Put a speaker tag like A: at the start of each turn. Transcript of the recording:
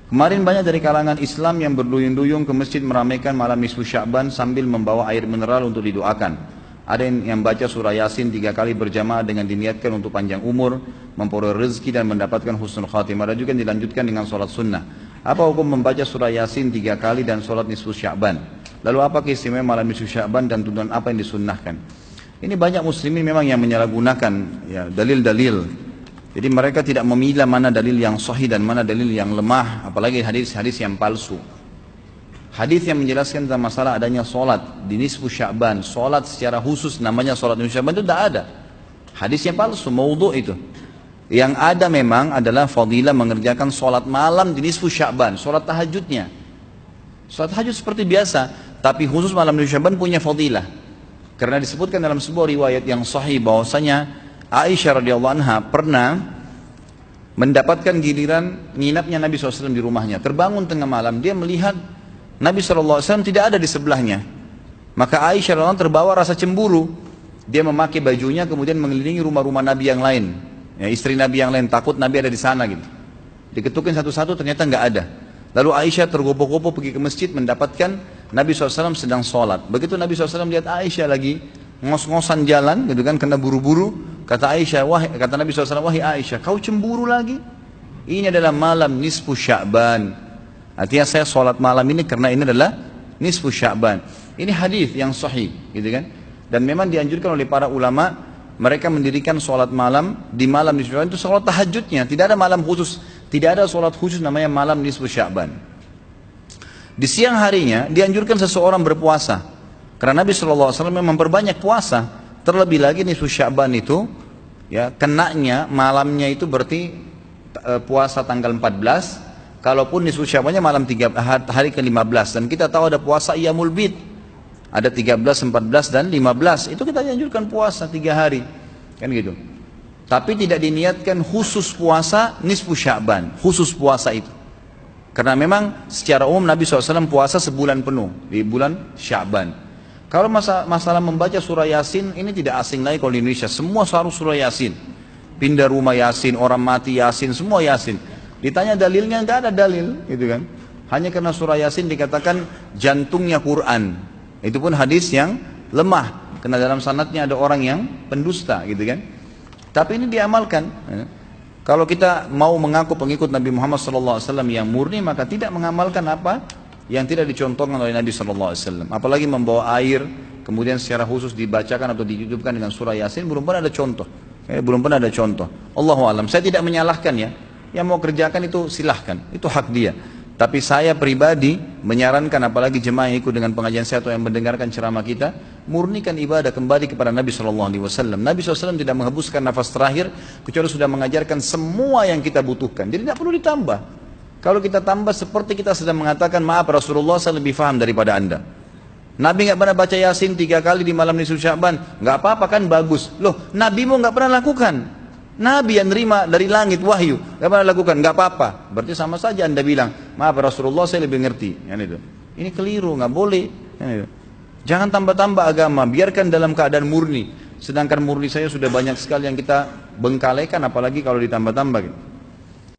A: Kemarin banyak dari kalangan Islam yang berduyun-duyung ke masjid meramaikan malam nisfu Sya'ban sambil membawa air mineral untuk didoakan. Ada yang baca surah Yasin 3 kali berjamaah dengan diniatkan untuk panjang umur, memperoleh rezeki dan mendapatkan husnul khatimah. Ada juga yang dilanjutkan dengan sholat sunnah. Apa hukum membaca surah Yasin 3 kali dan sholat nisfu Sya'ban? Lalu apa keistimewaan malam nisfu Sya'ban dan tuntunan apa yang disunnahkan? Ini banyak muslimin memang yang menyalahgunakan ya, dalil-dalil. Jadi mereka tidak memilah mana dalil yang sahih dan mana dalil yang lemah, apalagi hadis-hadis yang palsu. Hadis yang menjelaskan tentang masalah adanya solat di nisfu Sya'ban, solat secara khusus namanya solat nisfu Sya'ban itu tidak ada. Hadisnya palsu, maudhu' itu. Yang ada memang adalah fadilah mengerjakan solat malam di nisfu Sya'ban, solat tahajudnya. Solat tahajud seperti biasa, tapi khusus malam nisfu Sya'ban punya fadilah. Karena disebutkan dalam sebuah riwayat yang sahih bahwasanya Aisyah radhiyallahu anha pernah mendapatkan giliran nginapnya Nabi SAW di rumahnya. Terbangun tengah malam, dia melihat Nabi SAW tidak ada di sebelahnya. Maka Aisyah radhiyallahu anha terbawa rasa cemburu. Dia memakai bajunya kemudian mengelilingi rumah-rumah Nabi yang lain, ya, istri Nabi yang lain, takut Nabi ada di sana gitu. Diketukin satu-satu, ternyata nggak ada. Lalu Aisyah tergopoh-gopoh pergi ke masjid mendapatkan Nabi SAW sedang sholat. Begitu Nabi SAW lihat Aisyah lagi ngos-ngosan jalan gitu kan, kena buru-buru. Kata Aisyah, kata Nabi SAW, wahai Aisyah, kau cemburu lagi? Ini adalah malam nisfu Sya'ban. Artinya saya sholat malam ini karena ini adalah nisfu Sya'ban. Ini hadis yang sahih, gitu kan? Dan memang dianjurkan oleh para ulama, mereka mendirikan sholat malam di malam nisfu Sya'ban itu sholat tahajudnya. Tidak ada malam khusus, tidak ada sholat khusus namanya malam nisfu Sya'ban. Di siang harinya dianjurkan seseorang berpuasa. Karena Nabi SAW memang memperbanyak puasa. Terlebih lagi nisfu Sya'ban itu ya kenanya malamnya itu berarti puasa tanggal 14. Kalaupun nisfu Sya'bannya malam hari ke-15, dan kita tahu ada puasa Iyamul Bid. Ada 13, 14 dan 15. Itu kita dianjurkan puasa 3 hari. Kan gitu. Tapi tidak diniatkan khusus puasa nisfu Sya'ban, khusus puasa itu. Karena memang secara umum Nabi SAW puasa sebulan penuh di bulan Sya'ban. Kalau masalah membaca surah Yasin, ini tidak asing lagi kalau di Indonesia. Semua harus surah Yasin. Pindah rumah Yasin, orang mati Yasin, semua Yasin. Ditanya dalilnya, nggak ada dalil, gitu kan? Hanya karena surah Yasin dikatakan jantungnya Quran. Itu pun hadis yang lemah, karena dalam sanadnya ada orang yang pendusta, gitu kan? Tapi ini diamalkan. Kalau kita mau mengaku pengikut Nabi Muhammad SAW yang murni, maka tidak mengamalkan apa yang tidak dicontohkan oleh Nabi SAW. Apalagi membawa air, kemudian secara khusus dibacakan atau ditutupkan dengan surah Yasin, belum pernah ada contoh. Belum pernah ada contoh. Allahu a'lam. Saya tidak menyalahkan ya. Yang mau kerjakan itu silahkan, itu hak dia. Tapi saya pribadi menyarankan, apalagi jemaah yang ikut dengan pengajian saya atau yang mendengarkan ceramah kita, murnikan ibadah kembali kepada Nabi SAW. Nabi SAW tidak menghembuskan nafas terakhir kecuali sudah mengajarkan semua yang kita butuhkan. Jadi tidak perlu ditambah. Kalau kita tambah seperti kita sedang mengatakan, maaf Rasulullah saya lebih faham daripada anda. Nabi nggak pernah baca Yasin 3 kali di malam nisfu Sya'ban, nggak apa-apa kan, bagus. Loh, Nabi mu nggak pernah lakukan. Nabi yang nerima dari langit wahyu nggak pernah lakukan, nggak apa-apa. Berarti sama saja anda bilang, maaf Rasulullah saya lebih ngerti. Ini keliru, nggak boleh. Jangan tambah-tambah agama, biarkan dalam keadaan murni. Sedangkan murni saya sudah banyak sekali yang kita bengkalekan, apalagi kalau ditambah-tambah.